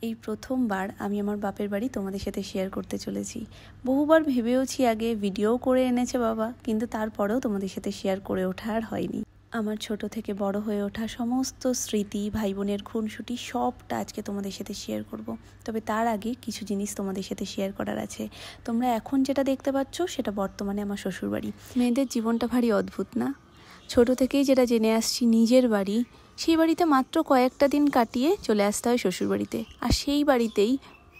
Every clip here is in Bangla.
এই প্রথমবার আমি আমার বাপের বাড়ি তোমাদের সাথে শেয়ার করতে চলেছি। বহুবার ভেবেওছি, আগে ভিডিও করে এনেছে বাবা, কিন্তু তারপরেও তোমাদের সাথে শেয়ার করে ওঠা আর হয়নি। আমার ছোট থেকে বড় হয়ে ওঠা সমস্ত স্মৃতি, ভাই বোনের খুনসুটি সবটা আজকে তোমাদের সাথে শেয়ার করব। তবে তার আগে কিছু জিনিস তোমাদের সাথে শেয়ার করার আছে। তোমরা এখন যেটা দেখতে পাচ্ছ সেটা বর্তমানে আমার শ্বশুরবাড়ি। মেয়েদের জীবনটা ভারী অদ্ভুত না? ছোট থেকেই যেটা জেনে আসছি, নিজের বাড়ি, সেই বাড়িতে মাত্র কয়েকটা দিন কাটিয়ে চলে আসতে হয় শ্বশুরবাড়িতে, আর সেই বাড়িতেই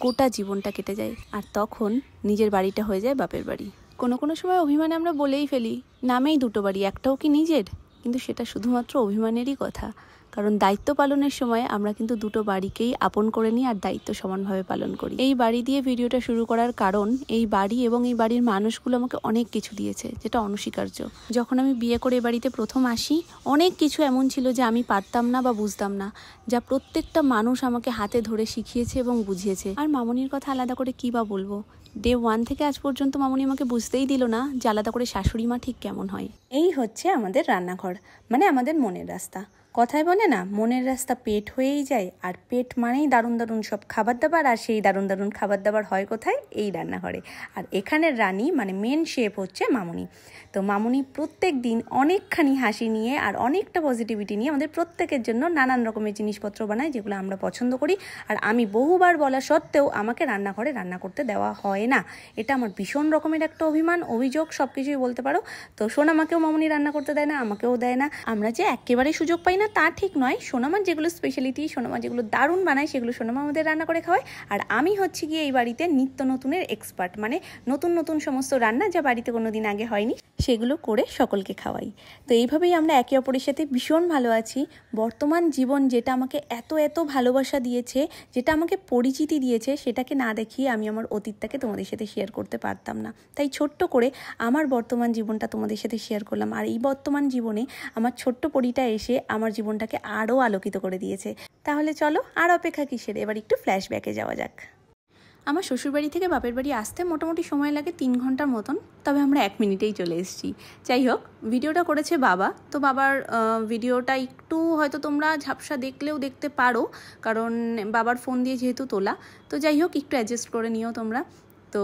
গোটা জীবনটা কেটে যায়। আর তখন নিজের বাড়িটা হয়ে যায় বাপের বাড়ি। কোনো কোনো সময় অভিমানে আমরা বলেই ফেলি, নামেই দুটো বাড়ি, একটাও কি নিজের? কিন্তু সেটা শুধুমাত্র অভিমানেরই কথা, কারণ দায়িত্ব পালনের সময় আমরা কিন্তু দুটো বাড়িকেই আপন করে নিই আর দায়িত্ব সমানভাবে পালন করি। এই বাড়ি দিয়ে ভিডিওটা শুরু করার কারণ, এই বাড়ি এবং এই বাড়ির মানুষগুলো আমাকে অনেক কিছু দিয়েছে, যেটা অনস্বীকার্য। যখন আমি বিয়ে করে এই বাড়িতে প্রথম আসি, অনেক কিছু এমন ছিল যে আমি পারতাম না বা বুঝতাম না, যা প্রত্যেকটা মানুষ আমাকে হাতে ধরে শিখিয়েছে এবং বুঝিয়েছে। আর মামনির কথা আলাদা করে কী বা বলবো, ডে 1 থেকে আজ পর্যন্ত মামনি আমাকে বুঝতেই দিল না যে আলাদা করে শাশুড়ি মা ঠিক কেমন হয়। এই হচ্ছে আমাদের রান্নাঘর, মানে আমাদের মনের রাস্তা। কথায় বলে না, মনের রাস্তা পেট হয়েই যায়, আর পেট মানেই দারুণ দারুণ সব খাবার দাবার, আর সেই দারুণ দারুণ খাবার দাবার হয় কোথায়? এই রান্নাঘরে। আর এখানের রানী মানে মেন শেফ হচ্ছে মামনি। তো মামনি প্রত্যেক দিন অনেকখানি হাসি নিয়ে আর অনেকটা পজিটিভিটি নিয়ে আমাদের প্রত্যেকের জন্য নানান রকমের জিনিসপত্র বানায়, যেগুলো আমরা পছন্দ করি। আর আমি বহুবার বলা সত্ত্বেও আমাকে রান্নাঘরে রান্না করতে দেওয়া হয় না। এটা আমার ভীষণ রকমের একটা অভিমান, অভিযোগ, সব কিছুই বলতে পারো। তো সোনামাকেও মামনি রান্না করতে দেয় না, আমাকেও দেয় না। আমরা যে একেবারে সুযোগ পাই না তা ঠিক নয়। সোনামার যেগুলো স্পেশালিটি, সোনামা যেগুলো দারুণ বানায়, সেগুলো সোনামা আমাদের রান্না করে খাওয়ায়। আর আমি হচ্ছে গিয়ে এই বাড়িতে নিত্য নতুনের এক্সপার্ট, মানে নতুন নতুন সমস্ত রান্না যা বাড়িতে কোনো দিন আগে হয়নি সেগুলো করে সকলকে খাওয়াই। তো এইভাবেই আমরা একে অপরের সাথে ভীষণ ভালো আছি। বর্তমান জীবন যেটা আমাকে এত এত ভালোবাসা দিয়েছে, যেটা আমাকে পরিচিতি দিয়েছে, সেটাকে না দেখিয়ে আমি আমার অতীতটাকে তোমাদের সাথে শেয়ার করতে পারতাম না। তাই ছোট্ট করে আমার বর্তমান জীবনটা তোমাদের সাথে শেয়ার করলাম। আর এই বর্তমান জীবনে আমার ছোট্ট পরিটা এসে আমার জীবনটাকে আরও আলোকিত করে দিয়েছে। তাহলে চলো আর অপেক্ষা কিসের, এবার একটু ফ্ল্যাশব্যাকে যাওয়া যাক। আমার শ্বশুরবাড়ি থেকে বাপের বাড়ি আসতে মোটামুটি সময় লাগে 3 ঘন্টার মতন, তবে আমরা 1 মিনিটেই চলে এসেছি। যাই হোক, ভিডিওটা করেছে বাবা, তো বাবার ভিডিওটা একটু হয়তো তোমরা ঝাপসা দেখলেও দেখতে পারো, কারণ বাবার ফোন দিয়ে যেহেতু তোলা। তো যাই হোক, একটু অ্যাডজাস্ট করে নিও তোমরা। তো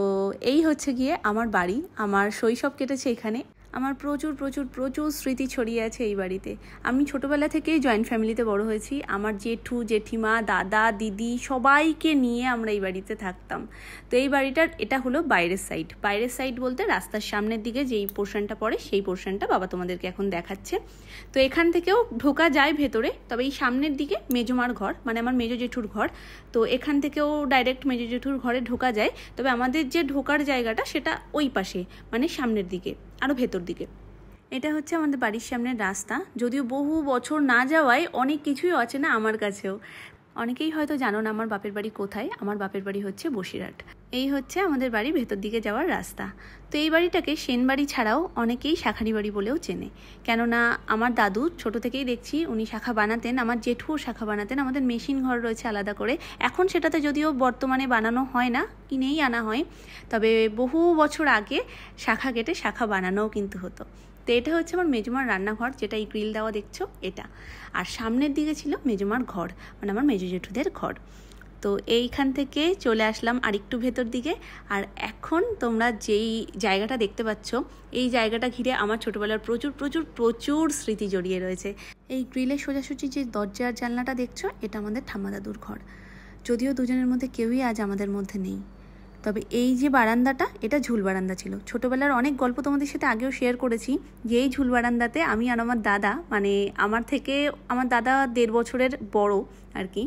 এই হচ্ছে গিয়ে আমার বাড়ি। আমার শৈশব কেটেছে এখানে। আমার প্রচুর প্রচুর প্রচুর স্মৃতি ছড়িয়ে আছে এই বাড়িতে। আমি ছোটোবেলা থেকেই জয়েন্ট ফ্যামিলিতে বড় হয়েছি। আমার জেঠু, জেঠিমা, দাদা, দিদি সবাইকে নিয়ে আমরা এই বাড়িতে থাকতাম। তো এই বাড়িটার এটা হলো বাইরের সাইড। বাইরের সাইড বলতে রাস্তার সামনের দিকে যেই পোর্শনটা পড়ে, সেই পোর্শনটা বাবা তোমাদেরকে এখন দেখাচ্ছে। তো এখান থেকেও ঢোকা যায় ভেতরে, তবে এই সামনের দিকে মেজমার ঘর, মানে আমার মেজো জেঠুর ঘর। তো এখান থেকেও ডাইরেক্ট মেজো জেঠুর ঘরে ঢোকা যায়, তবে আমাদের যে ঢোকার জায়গাটা সেটা ওই পাশে, মানে সামনের দিকে, আরও ভেতর দিকে। এটা হচ্ছে আমাদের বাড়ির সামনের রাস্তা। যদিও বহু বছর না যাওয়ায় অনেক কিছুই অচেনা আমার কাছেও। অনেকেই হয়তো জানো না আমার বাপের বাড়ি কোথায়। আমার বাপের বাড়ি হচ্ছে বসিরহাট। এই হচ্ছে আমাদের বাড়ি ভেতর দিকে যাওয়ার রাস্তা। তো এই বাড়িটাকে সেন বাড়ি ছাড়াও অনেকেই শাখারি বাড়ি বলেও চেনে, কেননা আমার দাদু ছোট থেকেই দেখছি উনি শাখা বানাতেন, আমার জেঠুও শাখা বানাতেন। আমাদের মেশিন ঘর রয়েছে আলাদা করে, এখন সেটাতে যদিও বর্তমানে বানানো হয় না, কিনেই আনা হয়, তবে বহু বছর আগে শাখা কেটে শাখা বানানোও কিন্তু হতো। তো এটা হচ্ছে আমার মেজমার রান্নাঘর, যেটা এই গ্রিল দেওয়া দেখছো এটা। আর সামনের দিকে ছিল মেজমার ঘর, মানে আমার মেজো জেঠুদের ঘর। তো এইখান থেকে চলে আসলাম আরেকটু ভেতর দিকে। আর এখন তোমরা যেই জায়গাটা দেখতে পাচ্ছ, এই জায়গাটা ঘিরে আমার ছোটোবেলার প্রচুর প্রচুর প্রচুর স্মৃতি জড়িয়ে রয়েছে। এই গ্রিলের সোজাসুজি যে দরজার জানলাটা দেখছো, এটা আমাদের ঠাম্মা দাদুর ঘর। যদিও দুজনের মধ্যে কেউই আজ আমাদের মধ্যে নেই, তবে এই যে বারান্দাটা, এটা ঝুল বারান্দা ছিল। ছোটোবেলার অনেক গল্প তোমাদের সাথে আগেও শেয়ার করেছি, যে এই ঝুল বারান্দাতে আমি আর আমার দাদা, মানে আমার থেকে আমার দাদা 1.5 বছরের বড় আর কি,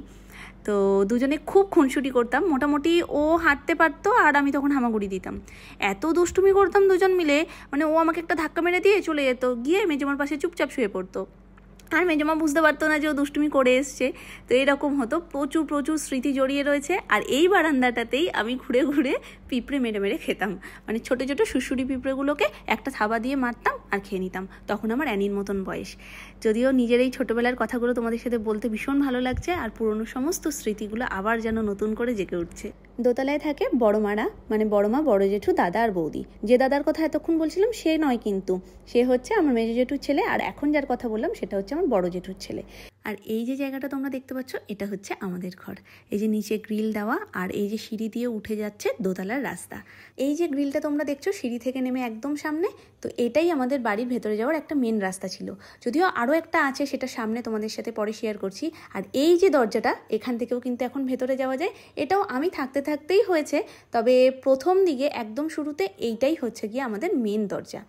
তো দুজনে খুব খুনসুটি করতাম। মোটামুটি ও হাঁটতে পারতো আর আমি তখন হামাগুড়ি দিতাম। এত দুষ্টুমি করতাম দুজন মিলে, মানে ও আমাকে একটা ধাক্কা মেরে দিয়ে চলে যেত, গিয়ে মেজমার পাশে চুপচাপ শুয়ে পড়তো, আর মেজমা বুঝতে পারতো না যে ও দুষ্টুমি করে এসছে। তো এরকম হতো, প্রচুর প্রচুর স্মৃতি জড়িয়ে রয়েছে। আর এই বারান্দাটাতেই আমি ঘুরে ঘুরে পিঁপড়ে মেরে মেরে খেতাম, মানে ছোটো ছোটো সুড়সুড়ি পিঁপড়েগুলোকে একটা থাবা দিয়ে মারতাম আর খেয়ে নিতাম। তখন আমার অ্যানির মতন বয়স। যদিও নিজের এই ছোটোবেলার কথাগুলো তোমাদের সাথে বলতে ভীষণ ভালো লাগছে, আর পুরনো সমস্ত স্মৃতিগুলো আবার যেন নতুন করে জেগে উঠছে। দোতলায় থাকে বড় মারা, মানে বড় মা, বড় জেঠু, দাদা আর বৌদি। যে দাদার কথা এতক্ষণ বলছিলাম সে নয়, কিন্তু সে হচ্ছে আমার মেজো জেঠুর ছেলে, আর এখন যার কথা বললাম সেটা হচ্ছে আমার বড় জেঠুর ছেলে। আর এই যে জায়গাটা তোমরা দেখতে পাচ্ছ এটা হচ্ছে আমাদের ঘর। এই যে নিচে গ্রিল দেওয়া আর এই যে সিঁড়ি দিয়ে উঠে যাচ্ছে দোতলার রাস্তা। এই যে গ্রিলটা তোমরা দেখছো সিঁড়ি থেকে নেমে একদম সামনে, তো এটাই আমাদের বাড়ির ভেতরে যাওয়ার একটা মেন রাস্তা ছিল। যদিও আরও একটা আছে, সেটা সামনে তোমাদের সাথে পরে শেয়ার করছি। আর এই যে দরজাটা, এখান থেকেও কিন্তু এখন ভেতরে যাওয়া যায়। এটাও আমি থাকতে থাকতেই হয়েছে, তবে প্রথম দিকে একদম শুরুতে এইটাই হচ্ছে গিয়ে আমাদের মেন দরজা।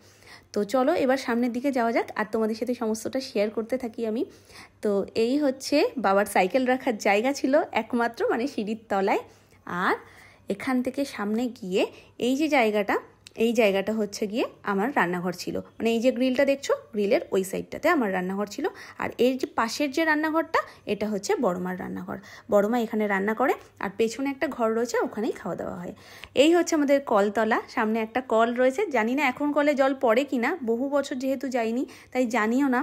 তো চলো এবার সামনের দিকে যাওয়া যাক আর তোমাদের সাথে সমস্তটা শেয়ার করতে থাকি আমি। তো এই হচ্ছে বাবার সাইকেল রাখার জায়গা ছিল একমাত্র, মানে সিঁড়ির তলায়। আর এখান থেকে সামনে গিয়ে এই যে জায়গাটা, এই জায়গাটা হচ্ছে গিয়ে আমার রান্নাঘর ছিল। মানে এই যে গ্রিলটা দেখছো, গ্রিলের ওই সাইডটাতে আমার রান্নাঘর ছিল। আর এর যে পাশের যে রান্নাঘরটা, এটা হচ্ছে বড়মার রান্নাঘর। বড়মা এখানে রান্না করে আর পেছনে একটা ঘর রয়েছে, ওখানেই খাওয়া দাওয়া হয়। এই হচ্ছে আমাদের কলতলা, সামনে একটা কল রয়েছে। জানি না এখন কলে জল পড়ে কিনা, বহু বছর যেহেতু যাইনি তাই জানিও না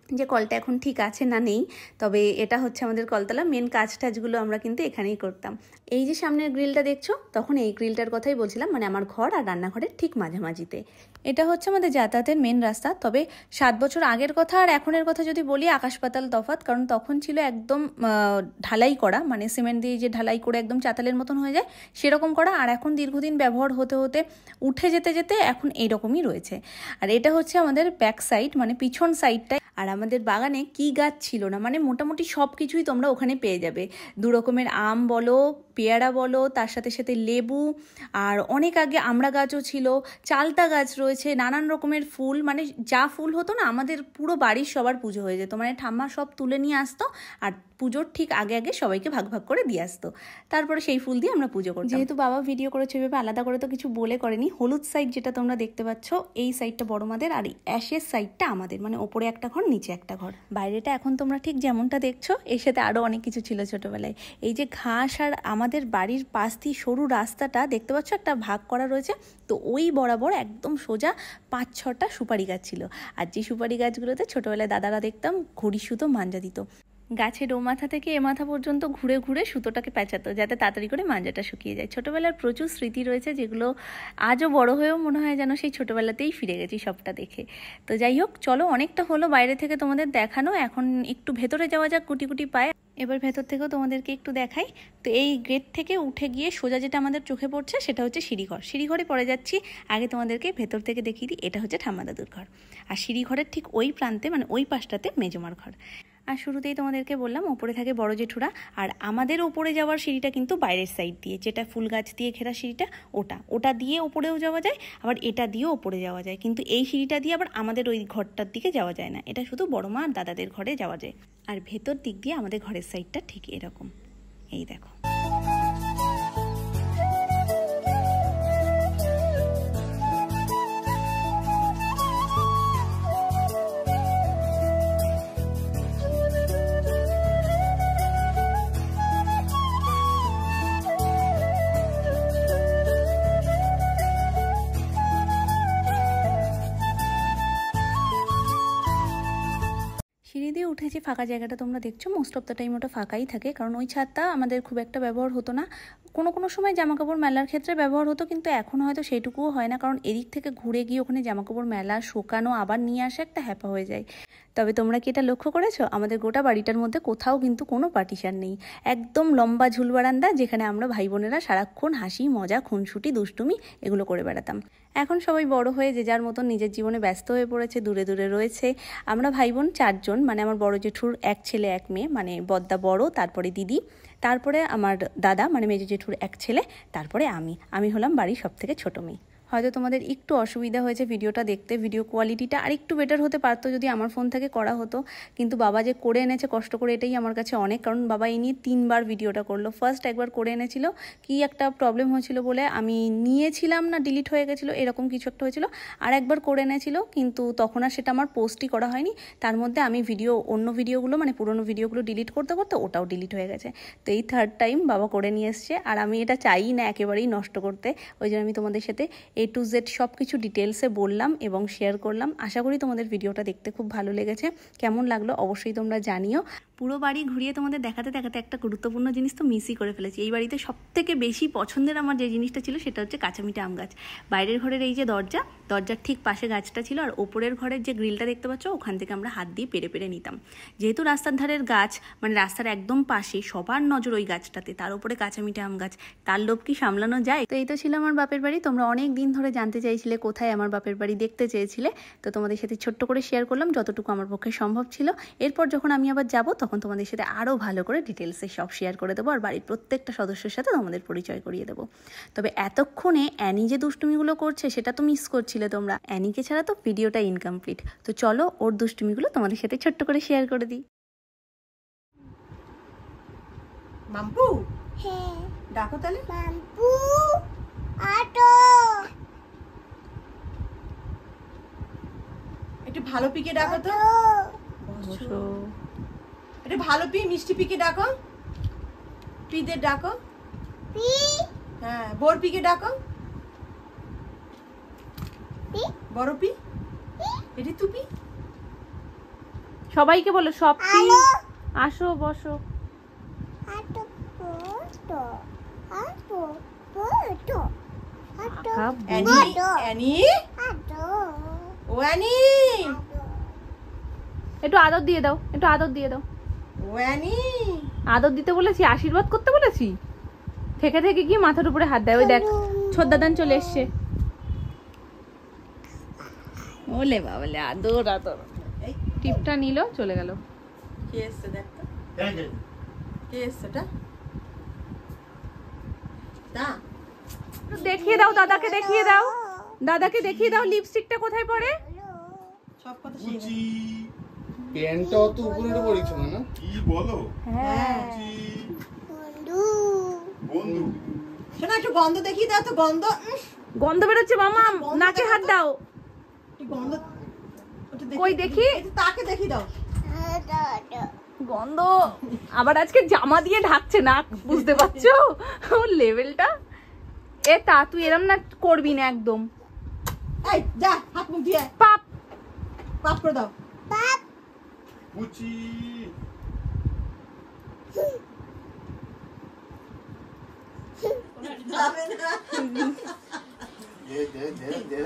যে কলটা এখন ঠিক আছে না নেই। তবে এটা হচ্ছে আমাদের কলতলা। মেন কাজ টাজগুলো আমরা কিন্তু এখানেই করতাম। এই যে সামনের গ্রিলটা দেখছো, তখন এই গ্রিলটার কথাই বলছিলাম, মানে আমার ঘর আর রান্নাঘরের ঠিক মাঝামাঝিতে। এটা হচ্ছে আমাদের যাতায়াতের মেন রাস্তা। তবে 7 বছর আগের কথা আর এখনের কথা যদি বলি, আকাশ পাতাল তফাৎ। কারণ তখন ছিল একদম ঢালাই করা, মানে সিমেন্ট দিয়ে যে ঢালাই করে একদম চাতালের মতন হয়ে যায় সেরকম করা। আর এখন দীর্ঘদিন ব্যবহার হতে হতে উঠে যেতে যেতে এখন এইরকমই রয়েছে। আর এটা হচ্ছে আমাদের ব্যাক সাইড, মানে পিছন সাইডটা। আর আমাদের বাগানে কি গাছ ছিল না, মানে মোটামুটি সব কিছুই তোমরা ওখানে পেয়ে যাবে। 2 রকমের আম বলো, পেয়ারা বলো, তার সাথে সাথে লেবু, আর অনেক আগে আমড়া গাছও ছিল, চালতা গাছ রয়েছে, নানান রকমের ফুল। মানে যা ফুল হতো না, আমাদের পুরো বাড়ির সবার পুজো হয়ে যেত। মানে ঠাম্মা সব তুলে নিয়ে আসতো আর পুজোর ঠিক আগে আগে সবাইকে ভাগ ভাগ করে দিয়ে আসতো। তারপরে সেই ফুল দিয়ে আমরা পুজো করতাম। যেহেতু বাবা ভিডিও করেছে ভেবে আলাদা করে তো কিছু বলে করেনি। হলুদ সাইড যেটা তোমরা দেখতে পাচ্ছ, এই সাইডটা বড়মাদের, আর অ্যাশের সাইডটা আমাদের। মানে ওপরে একটা ঘর, নিচে একটা ঘর। বাইরেটা এখন তোমরা ঠিক যেমনটা দেখছো, এর সাথে আরও অনেক কিছু ছিল ছোটবেলায়। এই যে ঘাস, আর আমাদের বাড়ির পাশ দিয়ে সরু রাস্তাটা দেখতে পাচ্ছ, একটা ভাগ করা রয়েছে। তো ওই বরাবর একদম সোজা 5-6টা সুপারি গাছ ছিল। আর যে সুপারি গাছগুলোতে ছোটবেলায় দাদারা দেখতাম ঘড়ি সুতো মাঞ্জা দিত। গাছের ও মাথা থেকে এ মাথা পর্যন্ত ঘুরে ঘুরে সুতোটাকে পেঁচাতো, যাতে তাড়াতাড়ি করে মাঞ্জাটা শুকিয়ে যায়। ছোটোবেলার প্রচুর স্মৃতি রয়েছে, যেগুলো আজও বড় হয়েও মনে হয় যেন সেই ছোটোবেলাতেই ফিরে গেছি সবটা দেখে। তো যাই হোক, চলো অনেকটা হলো বাইরে থেকে তোমাদের দেখানো, এখন একটু ভেতরে যাওয়া যাক গুটি গুটি পায়ে। এবার ভেতর থেকেও তোমাদেরকে একটু দেখাই। তো এই গেট থেকে উঠে গিয়ে সোজা যেটা আমাদের চোখে পড়ছে সেটা হচ্ছে সিঁড়িঘর। সিঁড়িঘরে পরে যাচ্ছি। আগে তোমাদেরকে ভেতর থেকে দেখিয়ে দিই, এটা হচ্ছে ঠাম্মা দাদুর ঘর। আর সিঁড়িঘরের ঠিক ওই প্রান্তে, মানে ওই পাশটাতে মেজমার ঘর। আর শুরুতেই তোমাদেরকে বললাম ওপরে থাকে বড় জেঠুরা। আর আমাদের ওপরে যাওয়ার সিঁড়িটা কিন্তু বাইরের সাইড দিয়ে, যেটা ফুল গাছ দিয়ে ঘেরা সিঁড়িটা, ওটা দিয়ে ওপরেও যাওয়া যায়, আবার এটা দিয়েও ওপরে যাওয়া যায়। কিন্তু এই সিঁড়িটা দিয়ে আবার আমাদের ওই ঘরটার দিকে যাওয়া যায় না, এটা শুধু বড় মা আর দাদাদের ঘরে যাওয়া যায়। আর ভেতর দিক দিয়ে আমাদের ঘরের সাইডটা ঠিক এরকম, এই দেখো। সিঁড়ি দিয়ে উঠেছি, ফাঁকা জায়গাটা তোমরা দেখছো, মোস্ট অফ দ্য টাইম ওটা ফাঁকাই থাকে, কারণ ওই ছাদটা আমাদের খুব একটা ব্যবহার হতো না। কোনো কোনো সময় জামাকাপড় মেলার ক্ষেত্রে ব্যবহার হতো, কিন্তু এখন হয়তো সেটুকুও হয় না, কারণ এদিক থেকে ঘুরে গিয়ে ওখানে জামাকাপড় মেলা, শোকানো, আবার নিয়ে আসা একটা হ্যাপা হয়ে যায়। তবে তোমরা কি এটা লক্ষ্য করেছো, আমাদের গোটা বাড়িটার মধ্যে কোথাও কিন্তু কোনো পার্টিশন নেই। একদম লম্বা ঝুল বারান্দা, যেখানে আমরা ভাই বোনেরা সারাক্ষণ হাসি মজা, খুনসুটি, দুষ্টুমি এগুলো করে বেড়াতাম। এখন সবাই বড় হয়ে যে যার মতন নিজের জীবনে ব্যস্ত হয়ে পড়েছে, দূরে দূরে রয়েছে। আমরা ভাই বোন 4 জন, মানে আমার বড় জেঠুর 1 ছেলে 1 মেয়ে, মানে বদ্দা বড়, তারপরে দিদি, তারপরে আমার দাদা মানে মেজো জেঠুর 1 ছেলে, তারপরে আমি হলাম বাড়ির সবথেকে ছোট মেয়ে। হয়তো তোমাদের একটু অসুবিধা হয়েছে ভিডিওটা দেখতে, ভিডিও কোয়ালিটিটা আর একটু বেটার হতে পারতো যদি আমার ফোন থেকে করা হতো, কিন্তু বাবা যে করে এনেছে কষ্ট করে, এটাই আমার কাছে অনেক। কারণ বাবা এই নিয়ে 3 বার ভিডিওটা করলো। ফার্স্ট একবার করে এনেছিল, কি একটা প্রবলেম হয়েছিল বলে আমি নিয়েছিলাম না, ডিলিট হয়ে গেছিলো, এরকম কিছু একটা হয়েছিল। আর একবার করে এনেছিল, কিন্তু তখন আর সেটা আমার পোস্টই করা হয়নি। তার মধ্যে আমি অন্য ভিডিওগুলো, মানে পুরোনো ভিডিওগুলো ডিলিট করতে করতে ওটাও ডিলিট হয়ে গেছে। তো এই 3rd টাইম বাবা করে নিয়ে এসছে, আর আমি এটা চাই না একেবারেই নষ্ট করতে, ওই জন্য আমি তোমাদের সাথে A to Z সব কিছু ডিটেলসে বললাম এবং শেয়ার করলাম। আশা করি তোমাদের ভিডিওটা দেখতে খুব ভালো লেগেছে। কেমন লাগলো অবশ্যই তোমরা জানিও। পুরো বাড়ি ঘুরিয়ে তোমাদের দেখাতে দেখাতে একটা গুরুত্বপূর্ণ জিনিস তো মিসই করে ফেলেছি। এই বাড়িতে সবথেকে বেশি পছন্দের আমার যে জিনিসটা ছিল সেটা হচ্ছে কাঁচামিঠা আম গাছ। বাইরের ঘরের এই যে দরজার ঠিক পাশে গাছটা ছিল, আর ওপরের ঘরের যে গ্রিলটা দেখতে পাচ্ছ ওখান থেকে আমরা হাত দিয়ে পেরে পেরে নিতাম। যেহেতু রাস্তার ধারের গাছ, মানে রাস্তার একদম পাশে, সবার নজর ওই গাছটাতে, তার উপরে কাঁচামিঠা আম গাছ, তার লোভ কি সামলানো যায়? তো এই তো ছিল আমার বাপের বাড়ি। তোমরা অনেক দিন ধরে জানতে চাইছিলে কোথায় আমার বাপের বাড়ি, দেখতে চেয়েছিলে, তো তোমাদের সাথে ছোট্ট করে শেয়ার করলাম যতটুকু আমার পক্ষে সম্ভব ছিল। এরপর যখন আমি আবার যাব তখন তোমাদের সাথে আরও ভালো করে ডিটেলসে সব শেয়ার করে দেবো, আর বাড়ির প্রত্যেকটা সদস্যের সাথে তোমাদের পরিচয় করিয়ে দেবো। তবে এতক্ষণে অ্যানি যে দুষ্টুমিগুলো করছে সেটা তো মিস করছিলে তোমরা। অ্যানিকে ছাড়া তো ভিডিওটা ইনকমপ্লিট। তো চলো ওর দুষ্টুমিগুলো তোমাদের সাথে ছোট্ট করে শেয়ার করে দিই। মাম্পু, হ্যাঁ ডাকো তাহলে। মাম্পু আটো একটু ভালো পিকে ডাকো তো। বসো। একটু ভালো পি, মিষ্টি পিকে ডাকো। পিদের ডাকো। পি হ্যাঁ, বড় পিকে ডাকো। পি বড় পি, এটি তুপি। সবাইকে বলো সব পি। আলো আসো বসো। আটো পোটো আটো পোটো আটো অ্যানি, অ্যানি, আটো ও অ্যানি, আটো একটু আদর দিয়ে দাও, একটু আদর দিয়ে দাও। ও অ্যানি। আদর দিতে বলেছি, আশীর্বাদ করতে বলেছি। থেকে থেকে গিয়ে মাথার উপরে হাত দেয়। ওই দেখ ছোটদাদান চলে এসছে। ওলে বাবলে আদর আদর। এই টিপটা নিল, চলে গেল। কে এসছে দেখ তো। কে এসছে এটা? দা দেখিয়ে দাও দাদাকে, দেখিয়ে দাও দাদাকে, দেখিয়ে দাও লিপস্টিকটা কোথায় পড়ে। সব কথা শিখে। প্যান্টটা অত উপরে পড়েছিল না? কি বলো? হ্যাঁ বন্ধু বন্ধু শোনা, একটু গন্ধ দেখিয়ে দাও তো। গন্ধ, গন্ধ বেরোচ্ছে মামা, নাকে হাত দাও। একটু গন্ধ একটু কই দেখি? একটু তাকে দেখিয়ে দাও। আটো গন্ধ আবার আজকে জামা দিয়ে ঢাকছে না, বুঝতে পারছো ওর লেভেলটা। এ তা তুই এরম না করবি না একদম। এই যা, হাত মুখ দিয়ে পাপ পাপ করে দাও। পাপ পুচি যাবে না। দে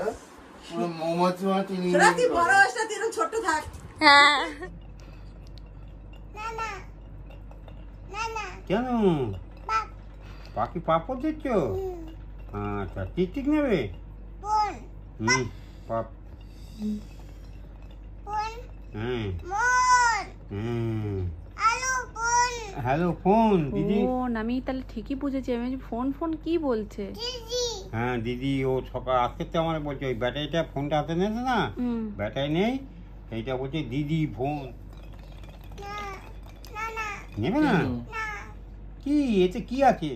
পুরো মৌমাছি মাছি নিয়ে শোনা, তুই বড় হস না, তুই এরকম ছোট্ট থাক। হ্যাঁ নানা নানা কেন পাপ পাখি পাপড় দিচ্ছ? আচ্ছা, টিকটিক নেবে? বোন পাপ। বোন হ্যাঁ মন হ্যাঁ। আলো বোন হ্যালো ফোন দিদি। ফোন, আমি তাহলে ঠিকই বুঝেছি। আমি ফোন ফোন কি বলছে। দিদি হ্যাঁ দিদি, ও সকাল আজকে তো আমার বলছে ওই ব্যাটারিটা, ফোনটা হাতে নিয়েছে না, ব্যাটারি নেই, এইটা বলছে দিদি ফোন না নানা নেবে না। না কি এতে কি আছে?